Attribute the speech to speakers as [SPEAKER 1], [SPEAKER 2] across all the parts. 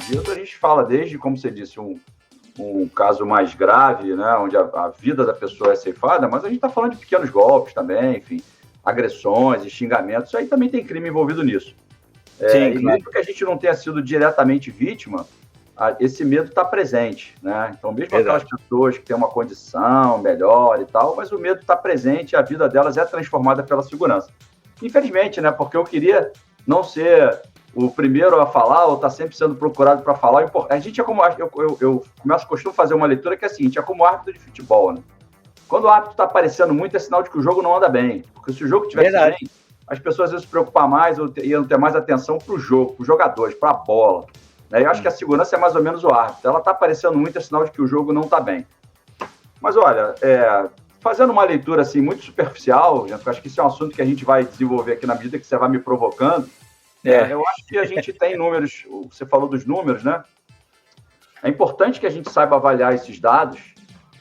[SPEAKER 1] protegido, a gente fala desde, como você disse, um caso mais grave, né, onde a vida da pessoa é ceifada, mas a gente está falando de pequenos golpes também, enfim, agressões e xingamentos, aí também tem crime envolvido nisso.
[SPEAKER 2] Sim,
[SPEAKER 1] E
[SPEAKER 2] claro.
[SPEAKER 1] mesmo que a gente não tenha sido diretamente vítima, esse medo está presente, né? Então, mesmo aquelas pessoas que têm uma condição melhor e tal, mas o medo está presente e a vida delas é transformada pela segurança. Infelizmente, né? Porque eu queria não ser o primeiro a falar ou estar sempre sendo procurado para falar. A gente é como... costumo fazer uma leitura que é a seguinte, é como árbitro de futebol, né? Quando o árbitro está aparecendo muito, é sinal de que o jogo não anda bem. Porque se o jogo estivesse bem, as pessoas iam se preocupar mais, iam ter mais atenção para o jogo, para os jogadores, para a bola. Eu acho que a segurança é mais ou menos o árbitro. Ela está aparecendo muito, é sinal de que o jogo não está bem. Mas, olha, fazendo uma leitura assim, muito superficial, gente, eu acho que isso é um assunto que a gente vai desenvolver aqui na medida que você vai me provocando. Eu acho que a gente tem números, você falou dos números, né? É importante que a gente saiba avaliar esses dados,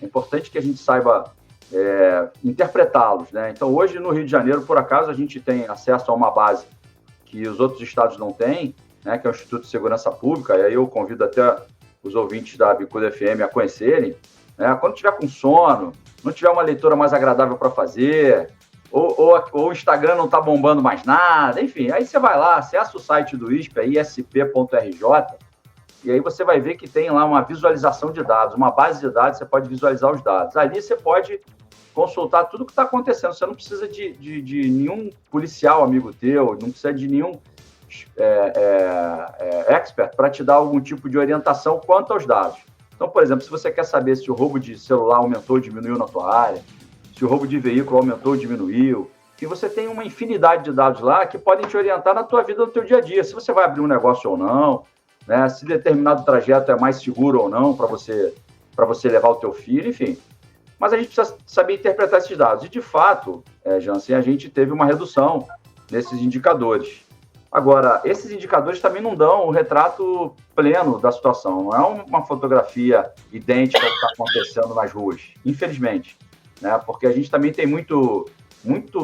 [SPEAKER 1] é importante que a gente saiba interpretá-los, né? Então, hoje, no Rio de Janeiro, por acaso, a gente tem acesso a uma base que os outros estados não têm, né, que é o Instituto de Segurança Pública, e aí eu convido até os ouvintes da Bicuda FM a conhecerem, né, quando tiver com sono, não tiver uma leitura mais agradável para fazer, ou o Instagram não está bombando mais nada, enfim, aí você vai lá, acessa o site do ISP, isp.rj, e aí você vai ver que tem lá uma visualização de dados, uma base de dados, você pode visualizar os dados. Ali você pode consultar tudo o que está acontecendo, você não precisa de nenhum policial amigo teu, não precisa de nenhum expert para te dar algum tipo de orientação quanto aos dados. Então, por exemplo, se você quer saber se o roubo de celular aumentou ou diminuiu na tua área, se o roubo de veículo aumentou ou diminuiu, e você tem uma infinidade de dados lá que podem te orientar na tua vida, no teu dia a dia, se você vai abrir um negócio ou não, né, se determinado trajeto é mais seguro ou não para você levar o teu filho, enfim. Mas a gente precisa saber interpretar esses dados. E, de fato, Jansen, a gente teve uma redução nesses indicadores. Agora, esses indicadores também não dão o retrato pleno da situação. Não é uma fotografia idêntica ao que está acontecendo nas ruas, infelizmente. Né? Porque a gente também tem muito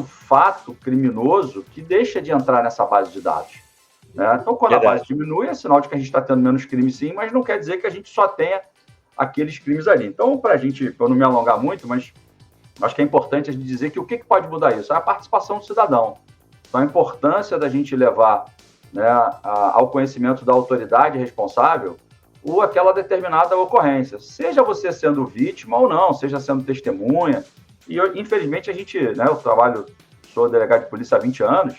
[SPEAKER 1] fato criminoso que deixa de entrar nessa base de dados. Né? Então, quando a base diminui, é sinal de que a gente está tendo menos crimes, sim, mas não quer dizer que a gente só tenha aqueles crimes ali. Então, para eu não me alongar muito, mas acho que é importante a gente dizer que o que pode mudar isso? É a participação do cidadão. Então, a importância da gente levar, né, ao conhecimento da autoridade responsável aquela determinada ocorrência, seja você sendo vítima ou não, seja sendo testemunha. E, infelizmente, a gente, né, sou delegado de polícia há 20 anos,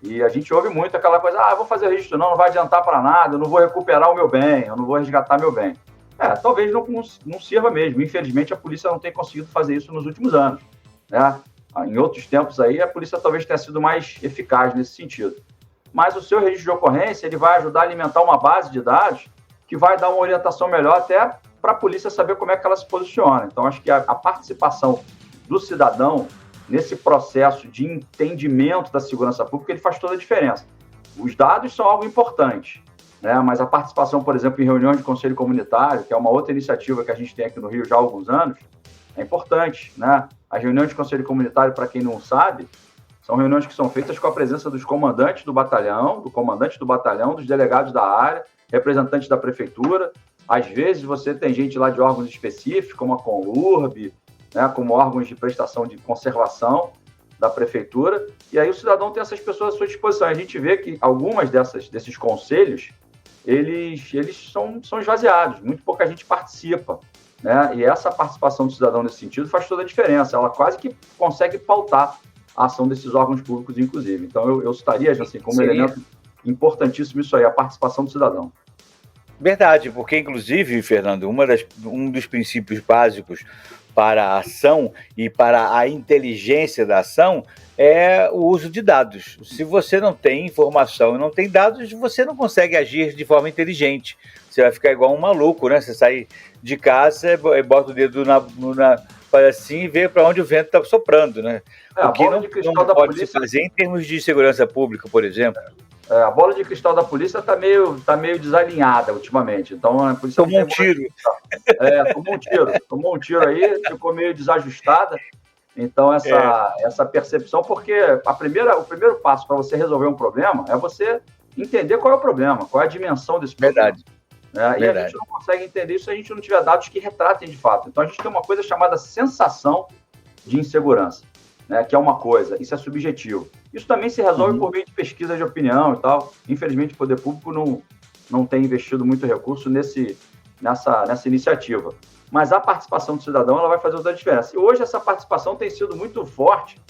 [SPEAKER 1] e a gente ouve muito aquela coisa, eu vou fazer registro não vai adiantar para nada, eu não vou recuperar o meu bem, eu não vou resgatar meu bem. Talvez não sirva mesmo. Infelizmente, a polícia não tem conseguido fazer isso nos últimos anos, né? Em outros tempos aí, a polícia talvez tenha sido mais eficaz nesse sentido. Mas o seu registro de ocorrência, ele vai ajudar a alimentar uma base de dados que vai dar uma orientação melhor até para a polícia saber como é que ela se posiciona. Então, acho que a participação do cidadão nesse processo de entendimento da segurança pública, ele faz toda a diferença. Os dados são algo importante, né? Mas a participação, por exemplo, em reuniões de conselho comunitário, que é uma outra iniciativa que a gente tem aqui no Rio já há alguns anos, é importante, né? As reuniões de conselho comunitário, para quem não sabe, são reuniões que são feitas com a presença dos comandantes do batalhão, dos delegados da área, representantes da prefeitura. Às vezes você tem gente lá de órgãos específicos, como a Conlurb, né, como órgãos de prestação de conservação da prefeitura, e aí o cidadão tem essas pessoas à sua disposição. A gente vê que algumas desses conselhos, eles são esvaziados, muito pouca gente participa, né? E essa participação do cidadão nesse sentido faz toda a diferença, ela quase que consegue pautar a ação desses órgãos públicos, inclusive. Então, eu citaria, assim, como elemento importantíssimo isso aí, a participação do cidadão.
[SPEAKER 2] Verdade, porque, inclusive, Fernando, um dos princípios básicos para a ação e para a inteligência da ação é o uso de dados. Se você não tem informação e não tem dados, você não consegue agir de forma inteligente. Você vai ficar igual um maluco, né? Você sai de casa, bota o dedo faz assim e vê para onde o vento está soprando, né? O que não pode se fazer em termos de segurança pública, por exemplo.
[SPEAKER 1] A bola de cristal da polícia está meio desalinhada ultimamente. Então, a polícia
[SPEAKER 2] tomou um tiro.
[SPEAKER 1] Tomou um tiro aí, ficou meio desajustada. Então, essa percepção, porque o primeiro passo para você resolver um problema é você entender qual é o problema, qual é a dimensão desse problema.
[SPEAKER 2] Verdade.
[SPEAKER 1] E a gente não consegue entender isso se a gente não tiver dados que retratem de fato. Então, a gente tem uma coisa chamada sensação de insegurança, né, que é uma coisa, isso é subjetivo. Isso também se resolve por meio de pesquisa de opinião e tal. Infelizmente, o poder público não tem investido muito recurso nessa iniciativa. Mas a participação do cidadão ela vai fazer toda a diferença. E hoje essa participação tem sido muito forte.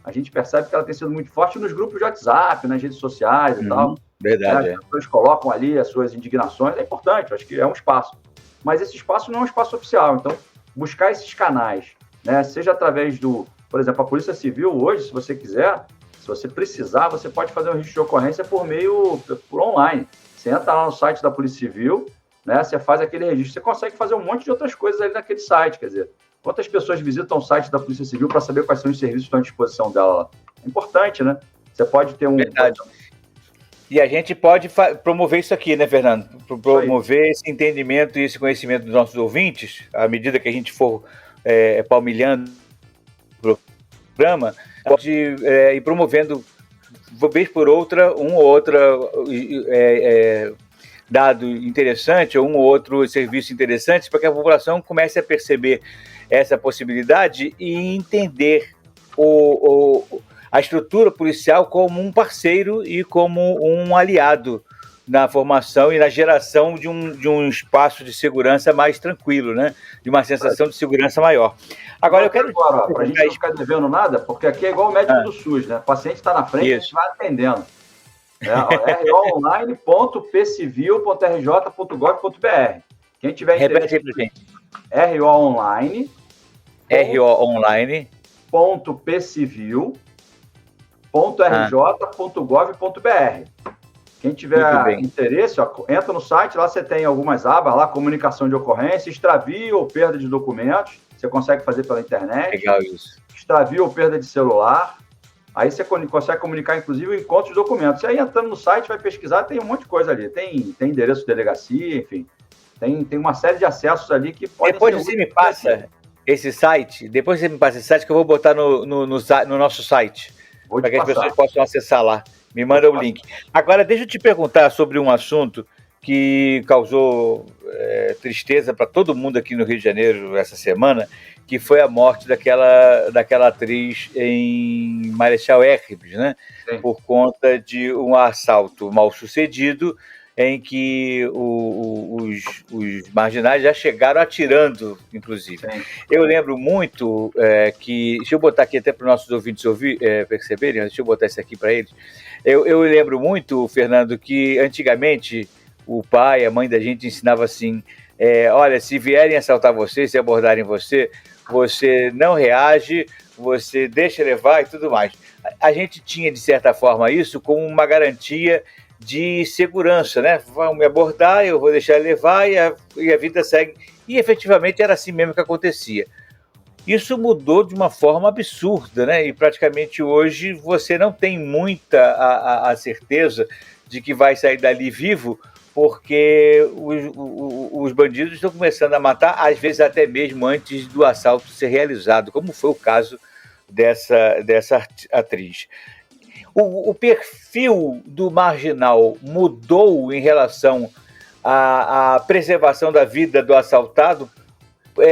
[SPEAKER 1] A gente percebe que ela tem sido muito forte nos grupos de WhatsApp, nas redes sociais e tal.
[SPEAKER 2] Verdade.
[SPEAKER 1] As pessoas colocam ali as suas indignações, é importante, acho que é um espaço. Mas esse espaço não é um espaço oficial. Então, buscar esses canais, né, seja através por exemplo, a Polícia Civil hoje, se você quiser, se você precisar, você pode fazer um registro de ocorrência por online. Você entra lá no site da Polícia Civil, né, você faz aquele registro, você consegue fazer um monte de outras coisas ali naquele site, quer dizer, quantas pessoas visitam o site da Polícia Civil para saber quais são os serviços que estão à disposição dela? É importante, né? Você pode ter
[SPEAKER 2] Verdade. E a gente pode promover isso aqui, né, Fernando? Promover esse entendimento e esse conhecimento dos nossos ouvintes, à medida que a gente for palmilhando o programa, pode ir promovendo, vez por outra, um ou outro dado interessante ou um ou outro serviço interessante para que a população comece a perceber essa possibilidade e entender a estrutura policial como um parceiro e como um aliado na formação e na geração de um espaço de segurança mais tranquilo, né? De uma sensação de segurança maior. Agora eu quero...
[SPEAKER 1] Para a gente não ficar devendo nada, porque aqui é igual o médico do SUS, né? O paciente está na frente, a gente vai atendendo. roonline.pcivil.rj.gov.br. Quem tiver interesse...
[SPEAKER 2] Repete pra gente.
[SPEAKER 1] roonline.pcivil.rj.gov.br. Quem tiver interesse, entra no site, lá você tem algumas abas, lá, comunicação de ocorrência, extravio ou perda de documentos, você consegue fazer pela internet.
[SPEAKER 2] Legal isso.
[SPEAKER 1] Extravio ou perda de celular, aí você consegue comunicar, inclusive, o encontro de documentos. E aí, entrando no site, vai pesquisar, tem um monte de coisa ali, tem endereço de delegacia, enfim, tem uma série de acessos ali que podem
[SPEAKER 2] Depois você me passa esse site, que eu vou botar no nosso site, para que as pessoas possam acessar lá. Me manda o link. Agora, deixa eu te perguntar sobre um assunto que causou tristeza para todo mundo aqui no Rio de Janeiro essa semana, que foi a morte daquela atriz em Marechal Hermes, né? Sim. Por conta de um assalto mal sucedido, em que os marginais já chegaram atirando, inclusive. Sim. Eu lembro muito que... Deixa eu botar aqui até para os nossos ouvintes perceberem, deixa eu botar isso aqui para eles. Eu lembro muito, Fernando, que antigamente o pai, a mãe da gente ensinava assim, olha, se vierem assaltar você, se abordarem você, você não reage, você deixa levar e tudo mais. A gente tinha, de certa forma, isso como uma garantia de segurança, né? Vão me abordar, eu vou deixar levar e a vida segue. E efetivamente era assim mesmo que acontecia. Isso mudou de uma forma absurda, né? E praticamente hoje você não tem muita a certeza de que vai sair dali vivo, porque os bandidos estão começando a matar, às vezes até mesmo antes do assalto ser realizado, como foi o caso dessa atriz. O perfil do marginal mudou em relação à preservação da vida do assaltado?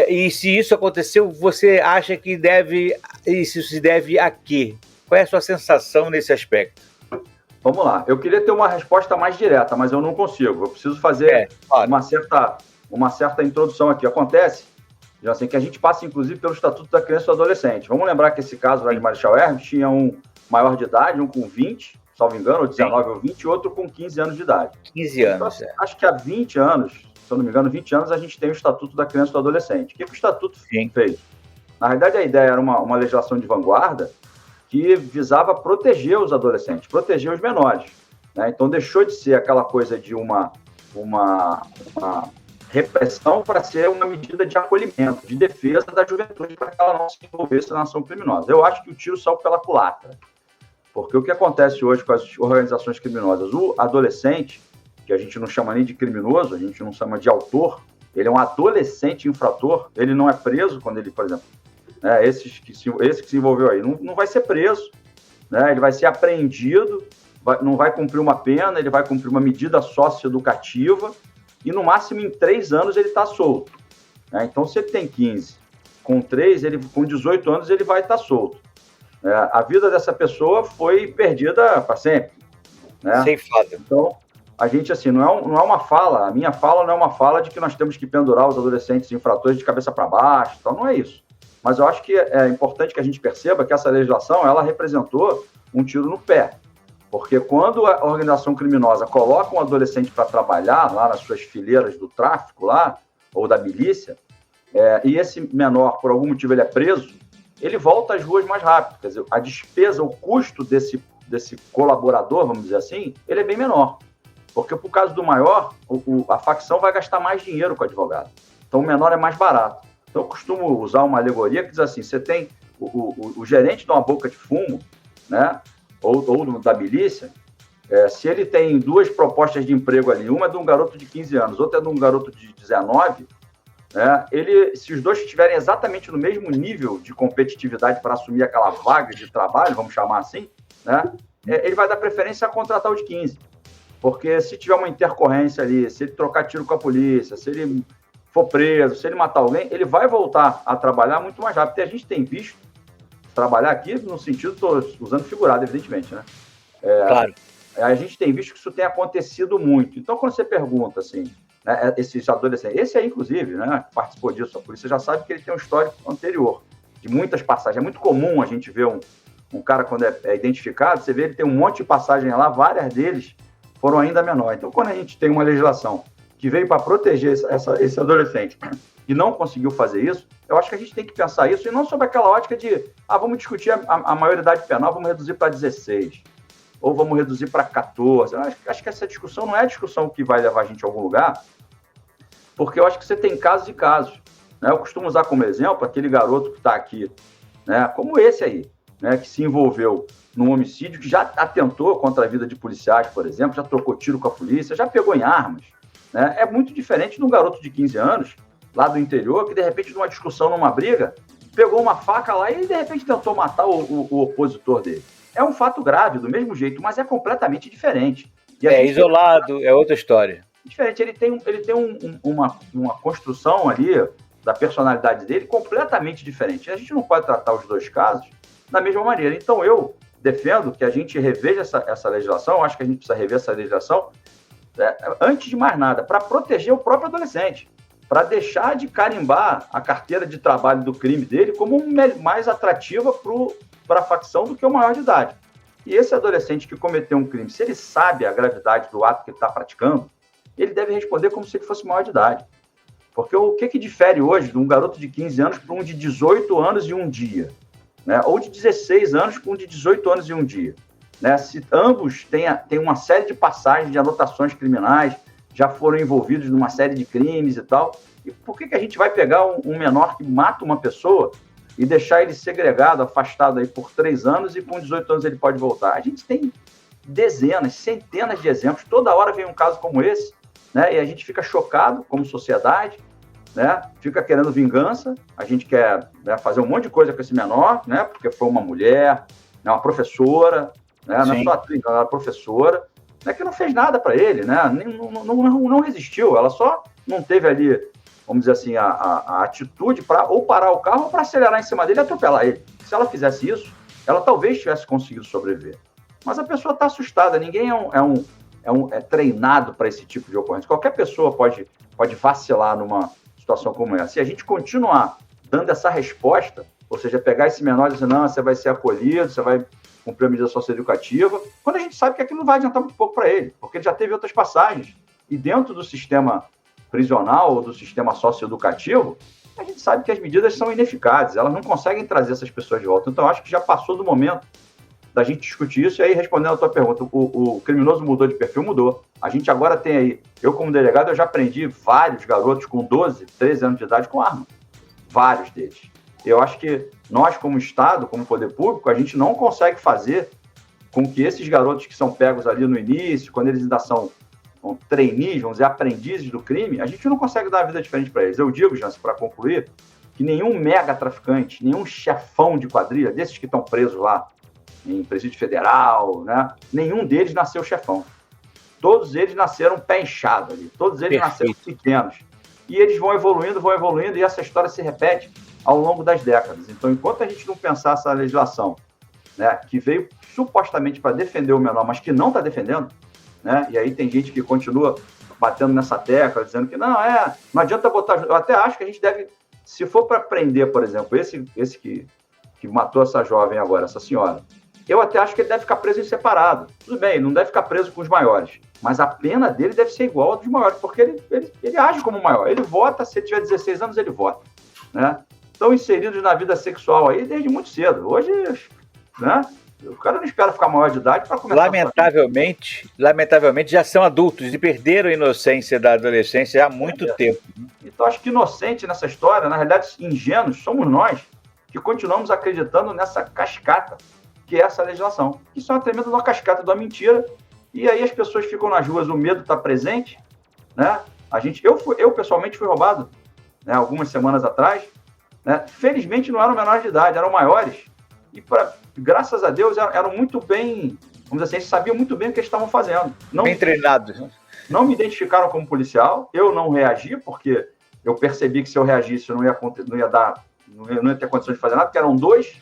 [SPEAKER 2] E se isso aconteceu, você acha que isso se deve a quê? Qual é a sua sensação nesse aspecto?
[SPEAKER 1] Vamos lá. Eu queria ter uma resposta mais direta, mas eu não consigo. Eu preciso fazer uma certa introdução aqui. Acontece, já sei que a gente passa, inclusive, pelo Estatuto da Criança e do Adolescente. Vamos lembrar que esse caso lá de Marechal Hermes tinha um maior de idade, um com 20, salvo engano, ou 19 ou 20, e outro com 15 anos de idade.
[SPEAKER 2] 15 anos,
[SPEAKER 1] então, acho que há 20 anos, se eu não me engano, 20 anos, a gente tem o Estatuto da Criança e do Adolescente. O que o Estatuto fez? Na realidade, a ideia era uma legislação de vanguarda que visava proteger os adolescentes, proteger os menores, né? Então, deixou de ser aquela coisa de uma repressão para ser uma medida de acolhimento, de defesa da juventude, para que ela não se envolvesse na ação criminosa. Eu acho que o tiro saiu pela culatra, porque o que acontece hoje com as organizações criminosas, o adolescente, que a gente não chama nem de criminoso, a gente não chama de autor, ele é um adolescente infrator, ele não é preso quando ele, por exemplo, esse que se envolveu aí, não vai ser preso, né? Ele vai ser apreendido, não vai cumprir uma pena, ele vai cumprir uma medida socioeducativa e, no máximo, em 3 anos ele está solto. Né? Então, se ele tem 15, com 18 anos ele vai estar solto. A vida dessa pessoa foi perdida para sempre. Né?
[SPEAKER 2] Ceifada.
[SPEAKER 1] Então, a gente, assim, não é uma fala, a minha fala não é uma fala de que nós temos que pendurar os adolescentes infratores de cabeça para baixo, então não é isso. Mas eu acho que é importante que a gente perceba que essa legislação, ela representou um tiro no pé. Porque quando a organização criminosa coloca um adolescente para trabalhar lá nas suas fileiras do tráfico lá, ou da milícia, e esse menor, por algum motivo, ele é preso, ele volta às ruas mais rápido. Quer dizer, a despesa, o custo desse colaborador, vamos dizer assim, ele é bem menor. Porque, por caso do maior, a facção vai gastar mais dinheiro com o advogado. Então, o menor é mais barato. Então, eu costumo usar uma alegoria que diz assim, você tem o gerente de uma boca de fumo, né, ou da milícia, se ele tem 2 propostas de emprego ali, uma é de um garoto de 15 anos, outra é de um garoto de 19, né, se os dois estiverem exatamente no mesmo nível de competitividade para assumir aquela vaga de trabalho, vamos chamar assim, né, ele vai dar preferência a contratar o de 15. Porque se tiver uma intercorrência ali, se ele trocar tiro com a polícia, se ele for preso, se ele matar alguém, ele vai voltar a trabalhar muito mais rápido. E a gente tem visto trabalhar aqui no sentido, estou usando figurado, evidentemente, né?
[SPEAKER 2] Claro.
[SPEAKER 1] A gente tem visto que isso tem acontecido muito. Então, quando você pergunta, assim, né, esses adolescentes, esse aí, inclusive, né, participou disso, a polícia já sabe que ele tem um histórico anterior, de muitas passagens. É muito comum a gente ver um cara, quando é identificado, você vê ele tem um monte de passagens lá, várias deles foram ainda menores. Então, quando a gente tem uma legislação que veio para proteger esse adolescente e não conseguiu fazer isso, eu acho que a gente tem que pensar isso, e não sobre aquela ótica de, vamos discutir a maioridade penal, vamos reduzir para 16, ou vamos reduzir para 14. Eu acho que essa discussão não é a discussão que vai levar a gente a algum lugar, porque eu acho que você tem casos e casos. Né? Eu costumo usar como exemplo aquele garoto que está aqui, né, como esse aí, né, que se envolveu num homicídio, que já atentou contra a vida de policiais, por exemplo, já trocou tiro com a polícia, já pegou em armas. Né? É muito diferente de um garoto de 15 anos, lá do interior, que de repente, numa discussão, numa briga, pegou uma faca lá e de repente tentou matar o opositor dele. É um fato grave, do mesmo jeito, mas é completamente diferente.
[SPEAKER 2] Isolado, é outra história.
[SPEAKER 1] Diferente, ele tem uma construção ali da personalidade dele completamente diferente. A gente não pode tratar os dois casos da mesma maneira. Então, eu defendo que a gente reveja essa legislação, acho que a gente precisa rever essa legislação, antes de mais nada, para proteger o próprio adolescente, para deixar de carimbar a carteira de trabalho do crime dele como mais atrativa para a facção do que o maior de idade. E esse adolescente que cometeu um crime, se ele sabe a gravidade do ato que ele está praticando, ele deve responder como se ele fosse maior de idade. Porque o que difere hoje de um garoto de 15 anos para um de 18 anos e um dia? Né? Ou de 16 anos com um de 18 anos e um dia. Né? Se ambos têm uma série de passagens de anotações criminais, já foram envolvidos numa série de crimes e tal, e por que a gente vai pegar um menor que mata uma pessoa e deixar ele segregado, afastado aí por 3 anos e com 18 anos ele pode voltar? A gente tem dezenas, centenas de exemplos, toda hora vem um caso como esse, né? E a gente fica chocado como sociedade, né? Fica querendo vingança, a gente quer, né, fazer um monte de coisa com esse menor, né? Porque foi uma mulher, né, uma professora, né? Não é só atriz, ela era professora, né, que não fez nada para ele, né? Não resistiu, ela só não teve ali, vamos dizer assim, a atitude para ou parar o carro ou para acelerar em cima dele e atropelar ele. Se ela fizesse isso, ela talvez tivesse conseguido sobreviver. Mas a pessoa está assustada, ninguém é treinado para esse tipo de ocorrência. Qualquer pessoa pode vacilar numa situação como essa. Se a gente continuar dando essa resposta, ou seja, pegar esse menor e dizer, não, você vai ser acolhido, você vai cumprir a medida socioeducativa, quando a gente sabe que aquilo não vai adiantar muito pouco para ele, porque ele já teve outras passagens. E dentro do sistema prisional ou do sistema socioeducativo, a gente sabe que as medidas são ineficazes, elas não conseguem trazer essas pessoas de volta. Então, eu acho que já passou do momento da gente discutir isso. E aí, respondendo a tua pergunta, o criminoso mudou de perfil? Mudou. A gente agora tem aí, eu como delegado, eu já prendi vários garotos com 12, 13 anos de idade com arma. Vários deles. Eu acho que nós, como Estado, como poder público, a gente não consegue fazer com que esses garotos que são pegos ali no início, quando eles ainda são trainees, vamos dizer, aprendizes do crime, a gente não consegue dar uma vida diferente para eles. Eu digo, Jansen, para concluir, que nenhum mega traficante, nenhum chefão de quadrilha, desses que estão presos lá, em presídio federal, né? Nenhum deles nasceu chefão. Todos eles nasceram pé inchado ali. Todos eles nasceram pequenos. E eles vão evoluindo, e essa história se repete ao longo das décadas. Então, enquanto a gente não pensar essa legislação, né, que veio supostamente para defender o menor, mas que não está defendendo, né? E aí tem gente que continua batendo nessa tecla, dizendo que não adianta botar... Eu até acho que a gente deve, se for para prender, por exemplo, esse que matou essa jovem agora, essa senhora, eu até acho que ele deve ficar preso em separado. Tudo bem, não deve ficar preso com os maiores, mas a pena dele deve ser igual a dos maiores, porque ele age como maior. Ele vota, se ele tiver 16 anos, ele vota, né? Estão inseridos na vida sexual aí desde muito cedo. Hoje, né? O cara não espera ficar maior de idade para começar.
[SPEAKER 2] Lamentavelmente, já são adultos e perderam a inocência da adolescência há muito tempo.
[SPEAKER 1] Então, acho que inocente nessa história, na realidade, ingênuos, somos nós que continuamos acreditando nessa cascata que é essa legislação. Isso é uma tremenda uma cascata de uma mentira, e aí as pessoas ficam nas ruas, o medo está presente, né? Eu pessoalmente fui roubado, né, algumas semanas atrás, né? Felizmente não eram menores de idade, eram maiores, e graças a Deus eram muito bem, vamos dizer assim, eles sabiam muito bem o que eles estavam fazendo.
[SPEAKER 2] Bem treinados.
[SPEAKER 1] Não me identificaram como policial, eu não reagi, porque eu percebi que se eu reagisse não ia ter condições de fazer nada, porque eram dois,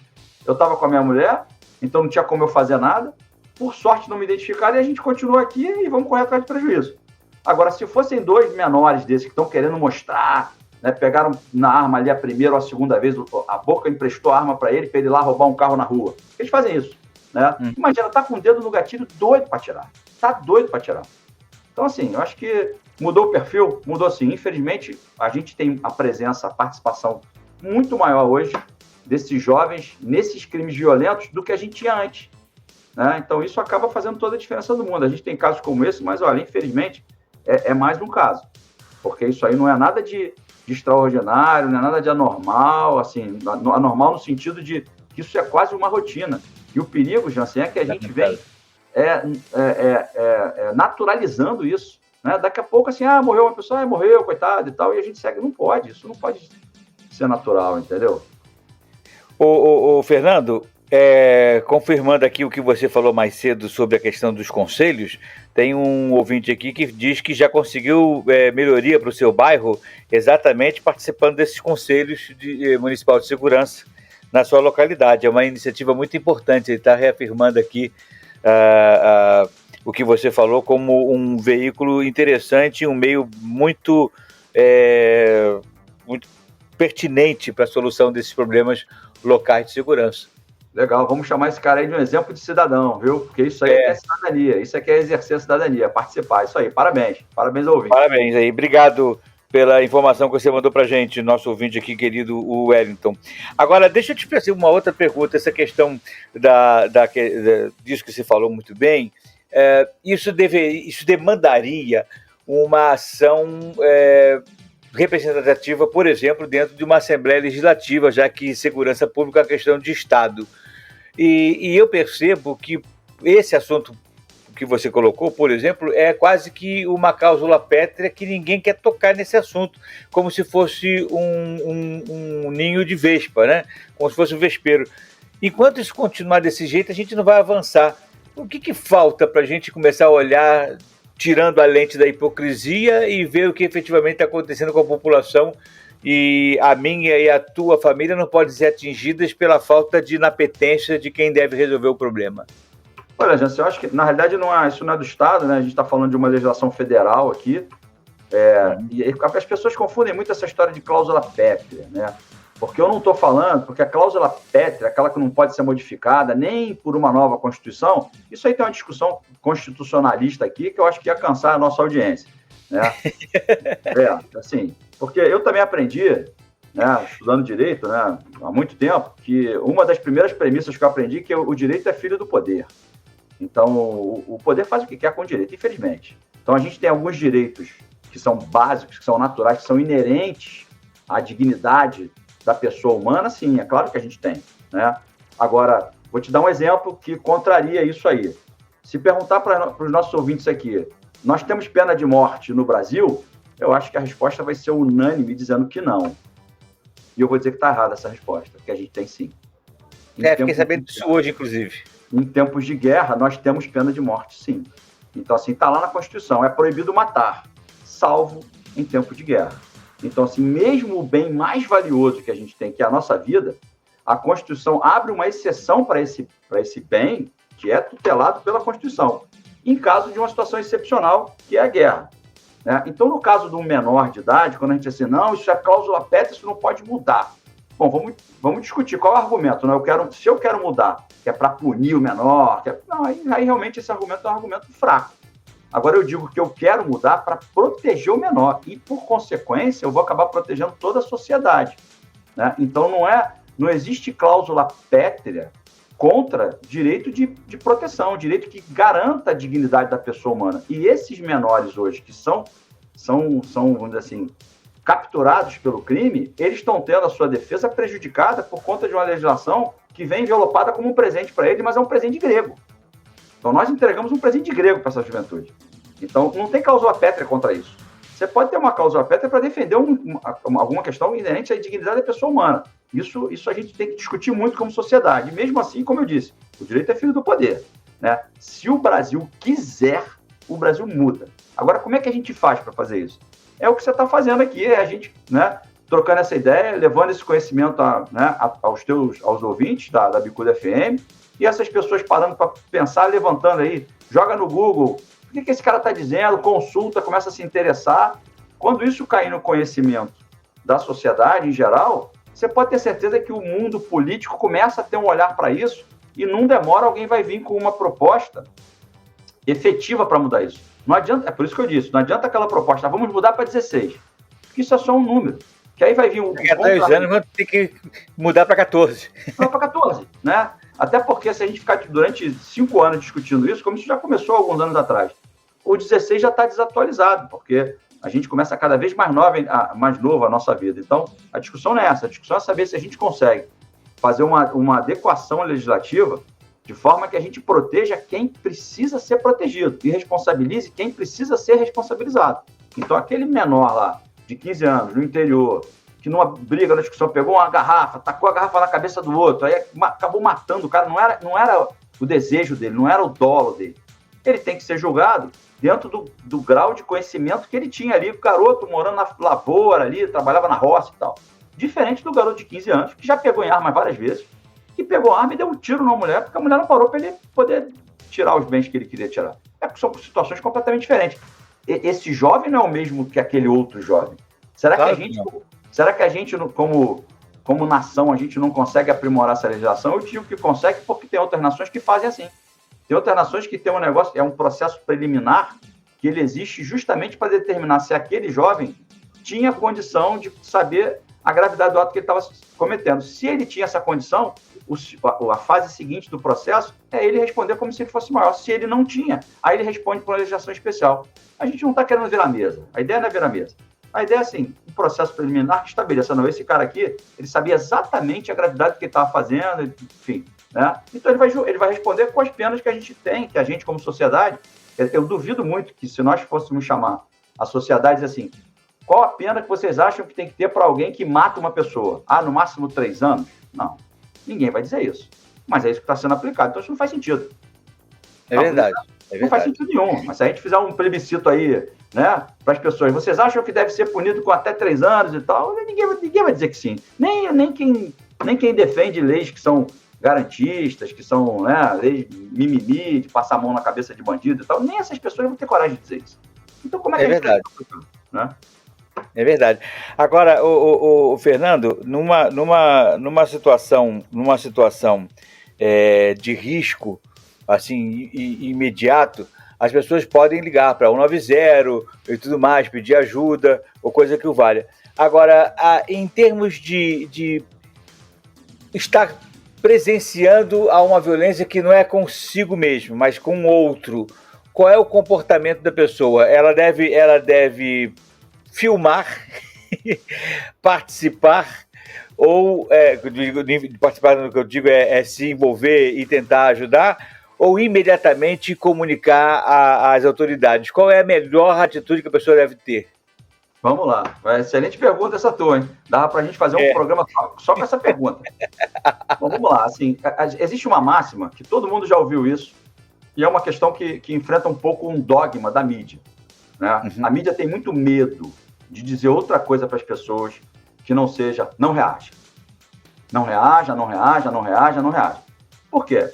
[SPEAKER 1] eu estava com a minha mulher, então não tinha como eu fazer nada. Por sorte não me identificaram e a gente continua aqui e vamos correr atrás de prejuízo. Agora, se fossem dois menores desses que estão querendo mostrar, né, pegaram na arma ali a primeira ou a segunda vez, a Boca emprestou a arma para ele ir lá roubar um carro na rua. Eles fazem isso, né? Imagina, tá com o dedo no gatilho, doido para tirar. Tá doido para tirar. Então, assim, eu acho que mudou o perfil, mudou sim. Infelizmente, a gente tem a presença, a participação muito maior hoje desses jovens nesses crimes violentos do que a gente tinha antes, né? Então, isso acaba fazendo toda a diferença do mundo. A gente tem casos como esse, mas, olha, infelizmente, é mais um caso. Porque isso aí não é nada de extraordinário, não é nada de anormal, assim, anormal no sentido de que isso é quase uma rotina. E o perigo, Jansen, é que a gente vem naturalizando isso, né? Daqui a pouco, assim, morreu uma pessoa, morreu, coitado e tal, e a gente segue. Não pode, isso não pode ser natural, entendeu?
[SPEAKER 2] Ô, Fernando, confirmando aqui o que você falou mais cedo sobre a questão dos conselhos, tem um ouvinte aqui que diz que já conseguiu melhoria para o seu bairro exatamente participando desses conselhos municipal de segurança na sua localidade. É uma iniciativa muito importante. Ele está reafirmando aqui o que você falou como um veículo interessante, um meio muito pertinente para a solução desses problemas locais de segurança.
[SPEAKER 1] Legal, vamos chamar esse cara aí de um exemplo de cidadão, viu? Porque isso aí é cidadania, isso aqui é exercer a cidadania, participar, isso aí, parabéns ouvinte.
[SPEAKER 2] Parabéns aí, obrigado pela informação que você mandou pra gente, nosso ouvinte aqui, querido o Wellington. Agora, deixa eu te fazer uma outra pergunta, essa questão disso que você falou muito bem, isso demandaria uma ação representativa, por exemplo, dentro de uma Assembleia Legislativa, já que segurança pública é uma questão de Estado. E eu percebo que esse assunto que você colocou, por exemplo, é quase que uma cláusula pétrea que ninguém quer tocar nesse assunto, como se fosse um ninho de vespa, né? Como se fosse um vespeiro. Enquanto isso continuar desse jeito, a gente não vai avançar. O que falta para a gente começar a olhar, tirando a lente da hipocrisia e ver o que efetivamente está acontecendo com a população, e a minha e a tua família não podem ser atingidas pela falta de inapetência de quem deve resolver o problema?
[SPEAKER 1] Olha, Jansen, eu acho que, na realidade, isso não é do Estado, né? A gente está falando de uma legislação federal aqui, e as pessoas confundem muito essa história de cláusula pétrea, né? Porque eu não estou falando, porque a cláusula pétrea, aquela que não pode ser modificada nem por uma nova Constituição, isso aí tem uma discussão constitucionalista aqui que eu acho que ia cansar a nossa audiência, né? Assim, porque eu também aprendi, né, estudando direito, né, há muito tempo, que uma das primeiras premissas que eu aprendi é que o direito é filho do poder. Então, o poder faz o que quer com o direito, infelizmente. Então, a gente tem alguns direitos que são básicos, que são naturais, que são inerentes à dignidade da pessoa humana, sim, é claro que a gente tem, né? Agora, vou te dar um exemplo que contraria isso aí. Se perguntar para os nossos ouvintes aqui, nós temos pena de morte no Brasil? Eu acho que a resposta vai ser unânime, dizendo que não. E eu vou dizer que está errada essa resposta, que a gente tem sim.
[SPEAKER 2] Fiquei sabendo disso hoje, inclusive.
[SPEAKER 1] em tempos de guerra, nós temos pena de morte, sim. Então, assim, está lá na Constituição, é proibido matar, salvo em tempo de guerra. Então, assim, mesmo o bem mais valioso que a gente tem, que é a nossa vida, a Constituição abre uma exceção para esse bem, que é tutelado pela Constituição, em caso de uma situação excepcional, que é a guerra. Né? Então, no caso de um menor de idade, quando a gente diz assim, não, isso é cláusula pétrea, isso não pode mudar. Bom, vamos discutir qual é o argumento. Né? Se eu quero mudar, que é para punir o menor, não, aí realmente esse argumento é um argumento fraco. Agora eu digo que eu quero mudar para proteger o menor e, por consequência, eu vou acabar protegendo toda a sociedade. Né? Então, não existe cláusula pétrea contra direito de proteção, direito que garanta a dignidade da pessoa humana. E esses menores hoje, que são vamos dizer assim, capturados pelo crime, eles estão tendo a sua defesa prejudicada por conta de uma legislação que vem envelopada como um presente para ele, mas é um presente grego. Então, nós entregamos um presente grego para essa juventude. Então, não tem cláusula pétrea contra isso. Você pode ter uma cláusula pétrea para defender alguma questão inerente à dignidade da pessoa humana. Isso a gente tem que discutir muito como sociedade. E mesmo assim, como eu disse, o direito é filho do poder. Né? Se o Brasil quiser, o Brasil muda. Agora, como é que a gente faz para fazer isso? É o que você está fazendo aqui, é a gente, né, trocando essa ideia, levando esse conhecimento aos ouvintes da Bicuda FM, e essas pessoas parando para pensar, levantando aí, joga no Google, o que esse cara está dizendo, consulta, começa a se interessar. Quando isso cair no conhecimento da sociedade em geral, você pode ter certeza que o mundo político começa a ter um olhar para isso, e não demora, alguém vai vir com uma proposta efetiva para mudar isso. Não adianta, é por isso que eu disse, não adianta aquela proposta, vamos mudar para 16, porque isso é só um número. Que aí vai vir
[SPEAKER 2] Daqui a 2 anos vamos ter que mudar para 14.
[SPEAKER 1] Não, para 14, né? Até porque se a gente ficar durante 5 anos discutindo isso, como isso já começou alguns anos atrás, o 16 já está desatualizado, porque a gente começa cada vez mais novo a nossa vida. Então, a discussão não é essa, a discussão é saber se a gente consegue fazer uma adequação legislativa de forma que a gente proteja quem precisa ser protegido e responsabilize quem precisa ser responsabilizado. Então, aquele menor lá, de 15 anos, no interior, que numa briga, na discussão, pegou uma garrafa, tacou a garrafa na cabeça do outro, aí acabou matando o cara, não era o desejo dele, não era o dolo dele. Ele tem que ser julgado dentro do grau de conhecimento que ele tinha ali, o garoto morando na lavoura ali, trabalhava na roça e tal. Diferente do garoto de 15 anos, que já pegou em arma várias vezes, que pegou a arma e deu um tiro na mulher, porque a mulher não parou para ele poder tirar os bens que ele queria tirar. São situações completamente diferentes. Esse jovem não é o mesmo que aquele outro jovem. Será que a gente como nação, a gente não consegue aprimorar essa legislação? Eu digo que consegue porque tem outras nações que fazem assim. Tem outras nações que tem um negócio, é um processo preliminar, que ele existe justamente para determinar se aquele jovem tinha condição de saber a gravidade do ato que ele estava cometendo. Se ele tinha essa condição, a fase seguinte do processo é ele responder como se ele fosse maior. Se ele não tinha, aí ele responde por uma legislação especial. A gente não está querendo virar mesa. A ideia não é virar mesa. A ideia é, assim, um processo preliminar que estabeleça, não, esse cara aqui, ele sabia exatamente a gravidade que ele estava fazendo, enfim. Né? Então, ele vai responder com as penas que a gente tem, que a gente, como sociedade, eu duvido muito que se nós fôssemos chamar a sociedade assim, qual a pena que vocês acham que tem que ter para alguém que mata uma pessoa? No máximo 3 anos? Não. Ninguém vai dizer isso. Mas é isso que está sendo aplicado. Então, isso não faz sentido.
[SPEAKER 2] É verdade.
[SPEAKER 1] Não faz sentido nenhum. Mas se a gente fizer um plebiscito aí, né, para as pessoas, vocês acham que deve ser punido com até 3 anos e tal? Ninguém vai dizer que sim. Nem quem defende leis que são garantistas, que são, né, leis mimimi, de passar a mão na cabeça de bandido e tal, nem essas pessoas vão ter coragem de dizer isso. Então, como é que a gente
[SPEAKER 2] verdade.
[SPEAKER 1] Né?
[SPEAKER 2] É verdade. Agora, o Fernando, numa situação de risco, assim, imediato, as pessoas podem ligar para 190 e tudo mais, pedir ajuda ou coisa que o valha. Agora, em termos de estar presenciando a uma violência que não é consigo mesmo, mas com outro, qual é o comportamento da pessoa? Ela deve filmar, participar, ou participar no que eu digo é se envolver e tentar ajudar, ou imediatamente comunicar às autoridades? Qual é a melhor atitude que a pessoa deve ter?
[SPEAKER 1] Vamos lá. Excelente pergunta essa tua, hein? Dava para a gente fazer um programa só com essa pergunta. Bom, vamos lá. Assim, existe uma máxima que todo mundo já ouviu isso, e é uma questão que enfrenta um pouco um dogma da mídia. Né? A mídia tem muito medo de dizer outra coisa para as pessoas que não seja não reaja. Não reaja, não reaja, não reaja, não reaja. Por quê?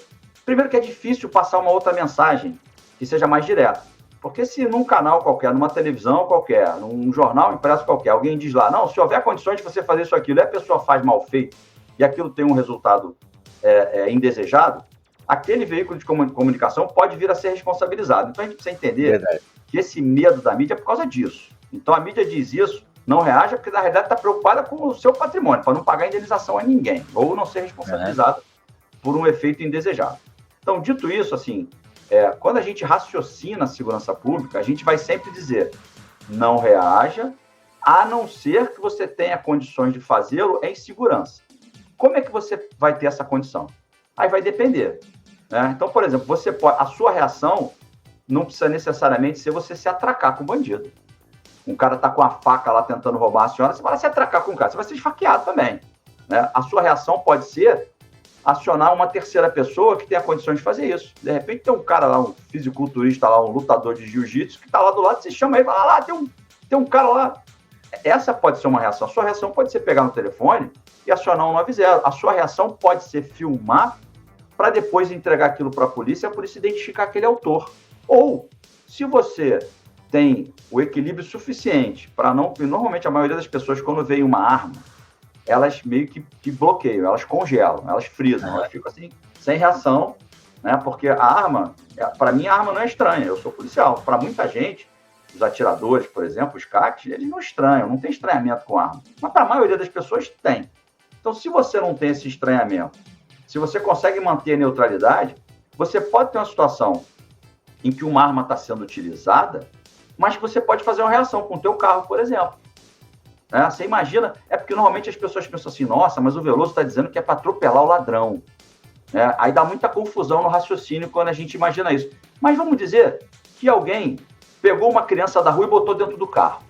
[SPEAKER 1] Primeiro que é difícil passar uma outra mensagem que seja mais direta. Porque se num canal qualquer, numa televisão qualquer, num jornal impresso qualquer, alguém diz lá, não, se houver condições de você fazer isso, aquilo, e a pessoa faz mal feito, e aquilo tem um resultado indesejado, aquele veículo de comunicação pode vir a ser responsabilizado. Então a gente precisa entender que esse medo da mídia é por causa disso. Então a mídia diz isso, não reage, porque na realidade está preocupada com o seu patrimônio, para não pagar indenização a ninguém, ou não ser responsabilizado por um efeito indesejado. Então, dito isso, assim, quando a gente raciocina a segurança pública, a gente vai sempre dizer, não reaja, a não ser que você tenha condições de fazê-lo em segurança. Como é que você vai ter essa condição? Aí vai depender. Né? Então, por exemplo, a sua reação não precisa necessariamente ser você se atracar com o bandido. Um cara está com a faca lá tentando roubar a senhora, você vai se atracar com o cara, você vai ser esfaqueado também. Né? A sua reação pode ser acionar uma terceira pessoa que tenha condições de fazer isso. De repente tem um cara lá, um fisiculturista lá, um lutador de jiu-jitsu, que está lá do lado, você chama ele e fala, lá, tem um cara lá. Essa pode ser uma reação. A sua reação pode ser pegar no telefone e acionar um 90. A sua reação pode ser filmar para depois entregar aquilo para a polícia identificar aquele autor. Ou, se você tem o equilíbrio suficiente para não... Normalmente, a maioria das pessoas, quando vê uma arma, elas meio que bloqueiam, elas congelam, elas frisam, elas ficam assim, sem reação, né? Porque a arma, para mim, a arma não é estranha, eu sou policial. Para muita gente, os atiradores, por exemplo, os CACs, eles não estranham, não tem estranhamento com arma. Mas para a maioria das pessoas, tem. Então, se você não tem esse estranhamento, se você consegue manter a neutralidade, você pode ter uma situação em que uma arma está sendo utilizada, mas que você pode fazer uma reação com o teu carro, por exemplo. Você imagina, porque normalmente as pessoas pensam assim, nossa, mas o Veloso está dizendo que é para atropelar o ladrão. Aí dá muita confusão no raciocínio quando a gente imagina isso. Mas vamos dizer que alguém pegou uma criança da rua e botou dentro do carro.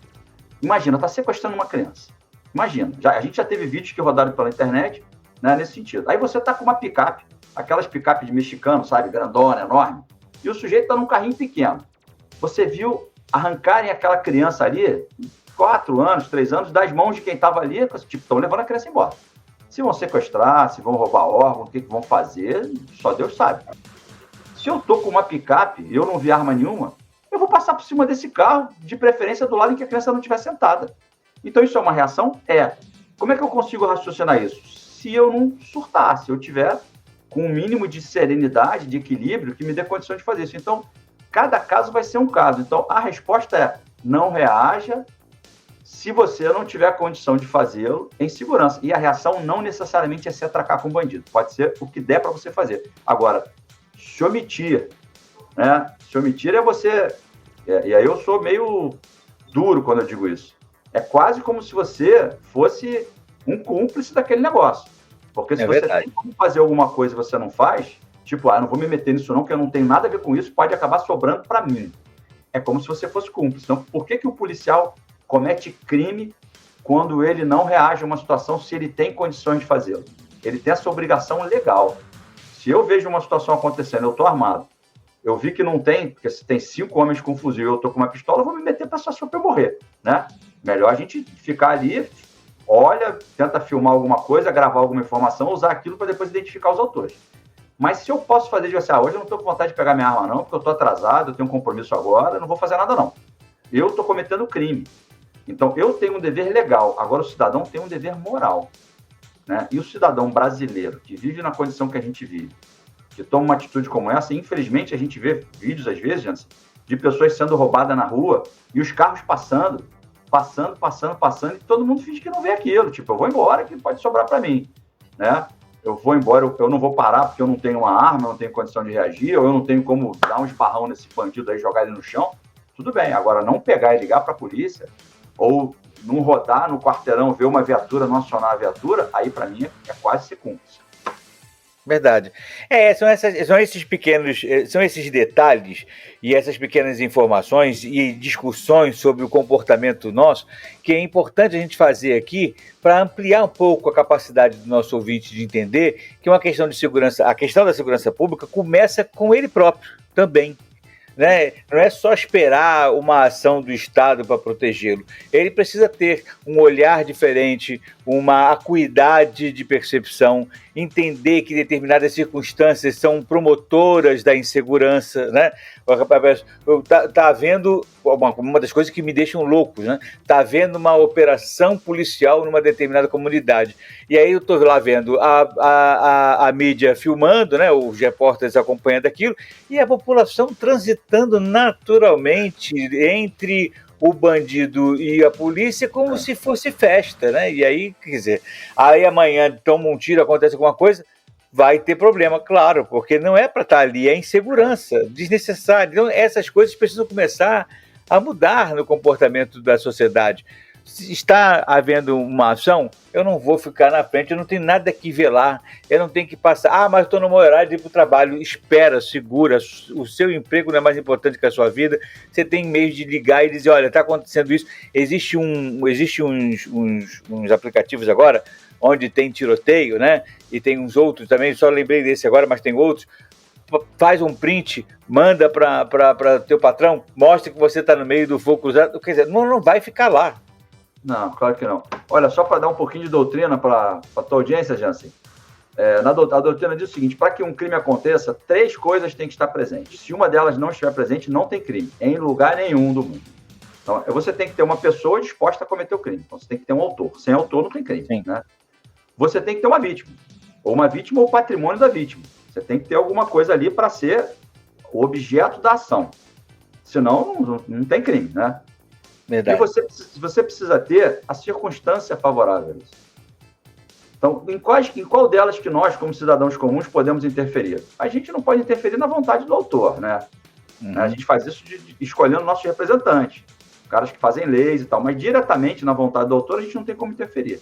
[SPEAKER 1] Imagina, está sequestrando uma criança. Imagina, a gente já teve vídeos que rodaram pela internet, né, nesse sentido. Aí você está com uma picape, aquelas picapes de mexicano, sabe, grandona, enorme, e o sujeito está num carrinho pequeno. Você viu arrancarem aquela criança ali, 4 anos, 3 anos, das mãos de quem estava ali, tipo, estão levando a criança embora. Se vão sequestrar, se vão roubar órgão, o que vão fazer, só Deus sabe. Se eu tô com uma picape e eu não vi arma nenhuma, eu vou passar por cima desse carro, de preferência do lado em que a criança não estiver sentada. Então isso é uma reação? Como é que eu consigo raciocinar isso? Se eu não surtar, se eu tiver com um mínimo de serenidade, de equilíbrio, que me dê condição de fazer isso. Então, cada caso vai ser um caso. Então, a resposta é, não reaja se você não tiver condição de fazê-lo em segurança. E a reação não necessariamente é se atracar com um bandido. Pode ser o que der para você fazer. Agora, se omitir, né? Se omitir é você... E aí eu sou meio duro quando eu digo isso. É quase como se você fosse um cúmplice daquele negócio. Porque se você tem como fazer alguma coisa e você não faz, tipo, não vou me meter nisso não, porque eu não tenho nada a ver com isso, pode acabar sobrando para mim. É como se você fosse cúmplice. Então, por que o policial comete crime quando ele não reage a uma situação se ele tem condições de fazê-lo? Ele tem essa obrigação legal. Se eu vejo uma situação acontecendo, eu estou armado, eu vi que não tem, porque se tem 5 homens com fuzil e eu estou com uma pistola, eu vou me meter para a situação para eu morrer, né? Melhor a gente ficar ali, olha, tenta filmar alguma coisa, gravar alguma informação, usar aquilo para depois identificar os autores. Mas se eu posso fazer de assim, hoje eu não estou com vontade de pegar minha arma não, porque eu estou atrasado, eu tenho um compromisso agora, eu não vou fazer nada não. Eu estou cometendo crime. Então, eu tenho um dever legal, agora o cidadão tem um dever moral. Né? E o cidadão brasileiro, que vive na condição que a gente vive, que toma uma atitude como essa, e infelizmente a gente vê vídeos, às vezes, gente, de pessoas sendo roubadas na rua, e os carros passando, e todo mundo finge que não vê aquilo. Tipo, eu vou embora, que pode sobrar para mim. Né? Eu vou embora, eu não vou parar porque eu não tenho uma arma, eu não tenho condição de reagir, ou eu não tenho como dar um esbarrão nesse bandido aí, jogar ele no chão. Tudo bem, agora não pegar e ligar para a polícia, ou não rodar no quarteirão, ver uma viatura, não acionar a viatura, aí para mim é quase ser cúmplice.
[SPEAKER 2] Verdade. São esses detalhes e essas pequenas informações e discussões sobre o comportamento nosso que é importante a gente fazer aqui para ampliar um pouco a capacidade do nosso ouvinte de entender que uma questão de segurança, a questão da segurança pública começa com ele próprio também. Né? Não é só esperar uma ação do Estado para protegê-lo. Ele precisa ter um olhar diferente, uma acuidade de percepção, entender que determinadas circunstâncias são promotoras da insegurança, né? Tá havendo uma das coisas que me deixam loucos, né? Tá havendo uma operação policial numa determinada comunidade. E aí eu estou lá vendo a mídia filmando, né? Os repórteres acompanhando aquilo, e a população transitando naturalmente entre o bandido e a polícia como se fosse festa, né? E aí, quer dizer, aí amanhã toma um tiro, acontece alguma coisa, vai ter problema, claro, porque não é para estar ali, é insegurança desnecessária. Então, essas coisas precisam começar a mudar no comportamento da sociedade. Se está havendo uma ação, eu não vou ficar na frente, eu não tenho nada que velar, eu não tenho que passar, mas estou no meu horário de ir para o trabalho, espera, segura, o seu emprego não é mais importante que a sua vida, você tem meios de ligar e dizer, olha, está acontecendo isso, existe uns aplicativos agora, onde tem tiroteio, né, e tem uns outros também, só lembrei desse agora, mas tem outros, faz um print, manda para teu patrão, mostra que você está no meio do fogo cruzado, quer dizer, não vai ficar lá.
[SPEAKER 1] Não, claro que não. Olha, só para dar um pouquinho de doutrina para a tua audiência, Jansen, a doutrina diz o seguinte, para que um crime aconteça, 3 coisas têm que estar presentes. Se uma delas não estiver presente, não tem crime, em lugar nenhum do mundo. Então, você tem que ter uma pessoa disposta a cometer o crime. Então, você tem que ter um autor. Sem autor, não tem crime. Né? Você tem que ter uma vítima ou patrimônio da vítima. Você tem que ter alguma coisa ali para ser o objeto da ação. Senão, não tem crime, né? Verdade. E você precisa ter a circunstância favorável a isso. Então, em qual delas que nós, como cidadãos comuns, podemos interferir? A gente não pode interferir na vontade do autor, né? A gente faz isso escolhendo nossos representantes, caras que fazem leis e tal, mas diretamente na vontade do autor a gente não tem como interferir.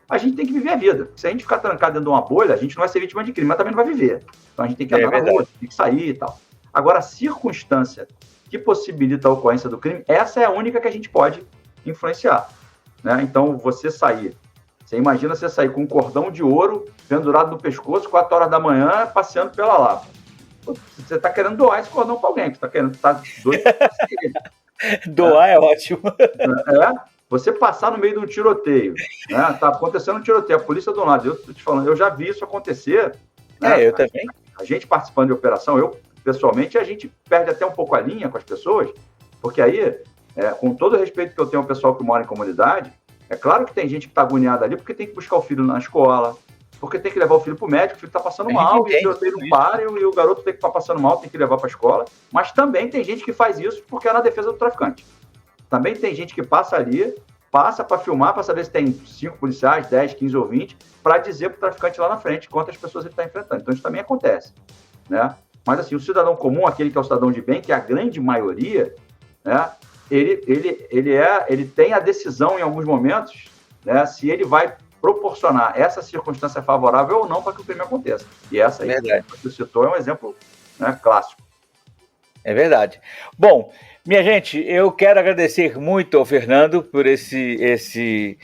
[SPEAKER 1] A gente tem que viver a vida. Se a gente ficar trancado dentro de uma bolha, a gente não vai ser vítima de crime, mas também não vai viver. Então a gente tem que andar na rua, tem que sair e tal. Agora, a circunstância que possibilita a ocorrência do crime, essa é a única que a gente pode influenciar. Né? Então, você imagina você sair com um cordão de ouro pendurado no pescoço, 4 horas da manhã, passeando pela Lapa. Você está querendo doar esse cordão para alguém, você está doido para
[SPEAKER 2] doar é ótimo.
[SPEAKER 1] Você passar no meio de um tiroteio, né? Tá acontecendo um tiroteio, a polícia do lado, eu estou te falando, eu já vi isso acontecer. Né?
[SPEAKER 2] Eu também.
[SPEAKER 1] A gente participando de operação, pessoalmente, a gente perde até um pouco a linha com as pessoas, porque aí, com todo o respeito que eu tenho ao pessoal que mora em comunidade, é claro que tem gente que está agoniada ali porque tem que buscar o filho na escola, porque tem que levar o filho para o médico, o filho está passando mal, e o tiroteio não para, e o garoto tem que estar passando mal, tem que levar para a escola, mas também tem gente que faz isso porque é na defesa do traficante. Também tem gente que passa ali, passa para filmar, para saber se tem 5 policiais, 10, 15 ou 20, para dizer para o traficante lá na frente quantas pessoas ele está enfrentando. Então isso também acontece, né? Mas, assim, o cidadão comum, aquele que é o cidadão de bem, que é a grande maioria, né, ele tem a decisão, em alguns momentos, né, se ele vai proporcionar essa circunstância favorável ou não para que o crime aconteça. E essa aí que você citou é um exemplo, né, clássico.
[SPEAKER 2] É verdade. Bom, minha gente, eu quero agradecer muito ao Fernando por esse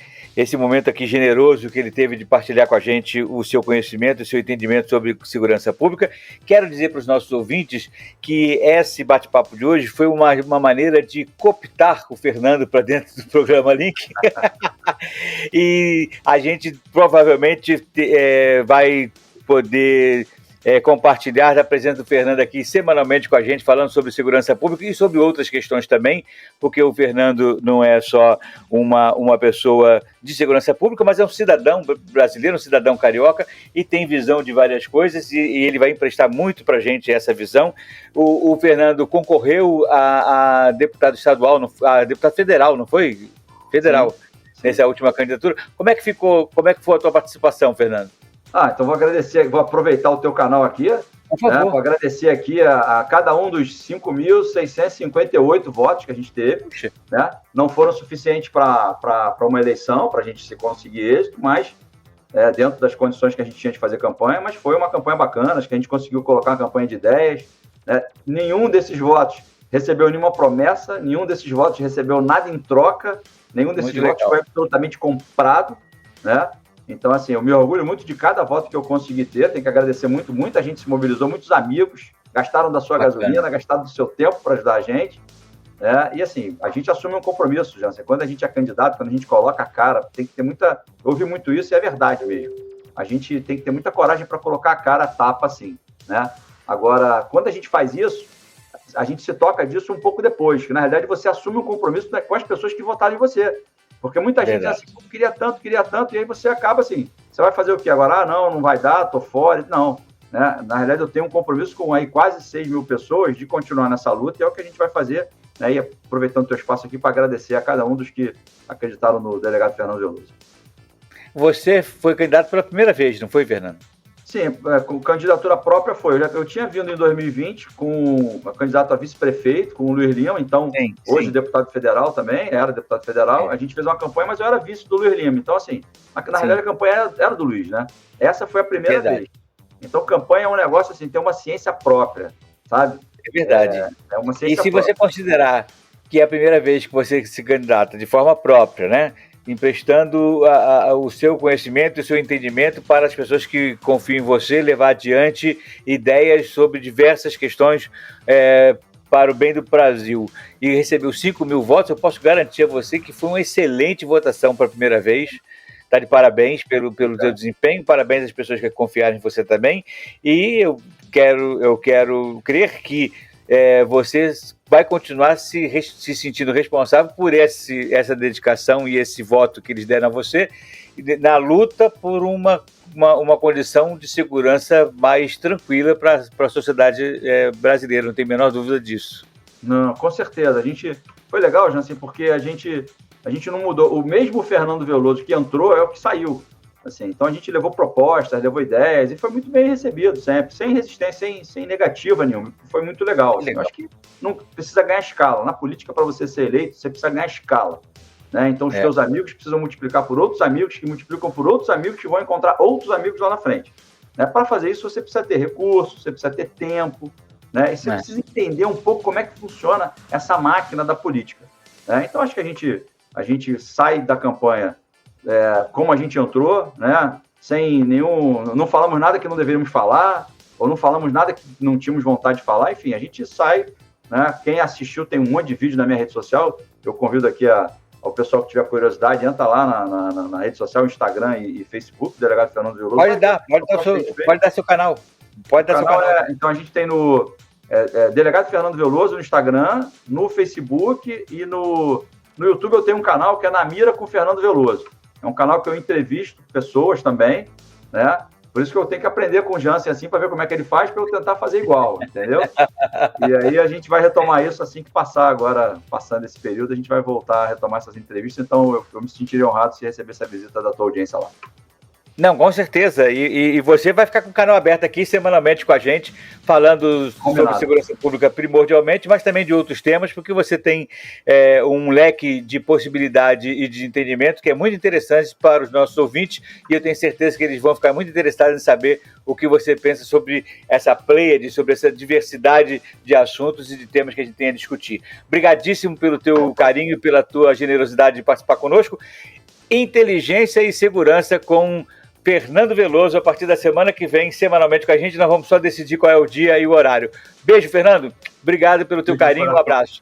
[SPEAKER 2] momento aqui generoso que ele teve de partilhar com a gente o seu conhecimento, o seu entendimento sobre segurança pública. Quero dizer para os nossos ouvintes que esse bate-papo de hoje foi uma maneira de cooptar o Fernando para dentro do programa Link. E a gente provavelmente vai poder compartilhar da presença do Fernando aqui semanalmente com a gente, falando sobre segurança pública e sobre outras questões também, porque o Fernando não é só uma pessoa de segurança pública, mas é um cidadão brasileiro, um cidadão carioca, e tem visão de várias coisas, e ele vai emprestar muito para a gente essa visão. O Fernando concorreu a deputado estadual, a deputado federal, não foi? Federal, sim. Nessa última candidatura. Como é que foi a tua participação, Fernando?
[SPEAKER 1] Então vou aproveitar o teu canal aqui, vou agradecer aqui a cada um dos 5.658 votos que a gente teve, né? Não foram suficientes para uma eleição, para a gente se conseguir êxito, mas dentro das condições que a gente tinha de fazer campanha, mas foi uma campanha bacana, acho que a gente conseguiu colocar uma campanha de ideias, né? Nenhum desses votos recebeu nenhuma promessa, nenhum desses votos recebeu nada em troca, nenhum desses votos foi absolutamente comprado, né? Então, assim, eu me orgulho muito de cada voto que eu consegui ter, tenho que agradecer muito, muita gente se mobilizou, muitos amigos gastaram da sua gasolina, gastaram do seu tempo para ajudar a gente, né? E, assim, a gente assume um compromisso, Jansen, quando a gente é candidato, quando a gente coloca a cara, tem que ter muita... Eu ouvi muito isso e é verdade mesmo. A gente tem que ter muita coragem para colocar a cara a tapa, assim, né? Agora, quando a gente faz isso, a gente se toca disso um pouco depois, que na realidade você assume um compromisso com as pessoas que votaram em você. Porque muita gente diz assim, queria tanto, e aí você acaba assim, você vai fazer o quê agora? Ah, não vai dar, tô fora. Não, né? Na realidade eu tenho um compromisso com aí quase 6 mil pessoas de continuar nessa luta, e é o que a gente vai fazer, né? E aproveitando o teu espaço aqui para agradecer a cada um dos que acreditaram no delegado Fernando Veloso.
[SPEAKER 2] Você foi candidato pela primeira vez, não foi, Fernando?
[SPEAKER 1] Sim, com candidatura própria foi. Eu tinha vindo em 2020 com a candidato a vice-prefeito, com o Luiz Lima, então, hoje deputado federal também, era deputado federal. A gente fez uma campanha, mas eu era vice do Luiz Lima. Então, assim, na realidade a campanha era do Luiz, né? Essa foi a primeira vez. Então, campanha é um negócio, assim, tem uma ciência própria, sabe?
[SPEAKER 2] É verdade.
[SPEAKER 1] É uma ciência própria.
[SPEAKER 2] Você considerar que é a primeira vez que você se candidata de forma própria, né? Emprestando o seu conhecimento e o seu entendimento para as pessoas que confiam em você, levar adiante ideias sobre diversas questões para o bem do Brasil. E recebeu 5 mil votos, eu posso garantir a você que foi uma excelente votação para a primeira vez. Está de parabéns pelo seu desempenho, parabéns às pessoas que confiaram em você também. E eu quero crer que você vai continuar se sentindo responsável por essa dedicação e esse voto que eles deram a você na luta por uma condição de segurança mais tranquila para a sociedade brasileira, não tem a menor dúvida disso.
[SPEAKER 1] Não, com certeza. Foi legal, Jansen, porque a gente não mudou. O mesmo Fernando Veloso que entrou é o que saiu. Assim, então a gente levou propostas, levou ideias e foi muito bem recebido sempre, sem resistência, sem negativa nenhuma. Foi muito legal. Assim, eu acho que não precisa ganhar escala. Na política, para você ser eleito, você precisa ganhar escala, né? Então os seus amigos precisam multiplicar por outros amigos, que multiplicam por outros amigos, que vão encontrar outros amigos lá na frente, né? Para fazer isso, você precisa ter recursos, você precisa ter tempo, né? E você precisa entender um pouco como é que funciona essa máquina da política, né? Então acho que a gente sai da campanha como a gente entrou, né? Sem não falamos nada que não deveríamos falar, ou não falamos nada que não tínhamos vontade de falar, enfim, a gente sai, né? Quem assistiu tem um monte de vídeo na minha rede social, eu convido aqui ao pessoal que tiver curiosidade, entra lá na rede social, Instagram e Facebook, Delegado Fernando Veloso.
[SPEAKER 2] Pode dar seu canal.
[SPEAKER 1] Então a gente tem no Delegado Fernando Veloso no Instagram, no Facebook e no YouTube eu tenho um canal que é Na Mira com Fernando Veloso. É um canal que eu entrevisto pessoas também, né? Por isso que eu tenho que aprender com o Jansen assim para ver como é que ele faz para eu tentar fazer igual, entendeu? E aí a gente vai retomar isso assim que passando esse período, a gente vai voltar a retomar essas entrevistas. Então eu me sentiria honrado se receber essa visita da tua audiência lá.
[SPEAKER 2] Não, com certeza. E você vai ficar com o canal aberto aqui semanalmente com a gente, falando sobre segurança pública primordialmente, mas também de outros temas, porque você tem um leque de possibilidade e de entendimento que é muito interessante para os nossos ouvintes, e eu tenho certeza que eles vão ficar muito interessados em saber o que você pensa sobre essa pleiade, sobre essa diversidade de assuntos e de temas que a gente tem a discutir. Obrigadíssimo pelo teu carinho e pela tua generosidade de participar conosco. Inteligência e segurança com Fernando Veloso, a partir da semana que vem, semanalmente com a gente. Nós vamos só decidir qual é o dia e o horário. Beijo, Fernando. Obrigado pelo teu carinho. Um abraço.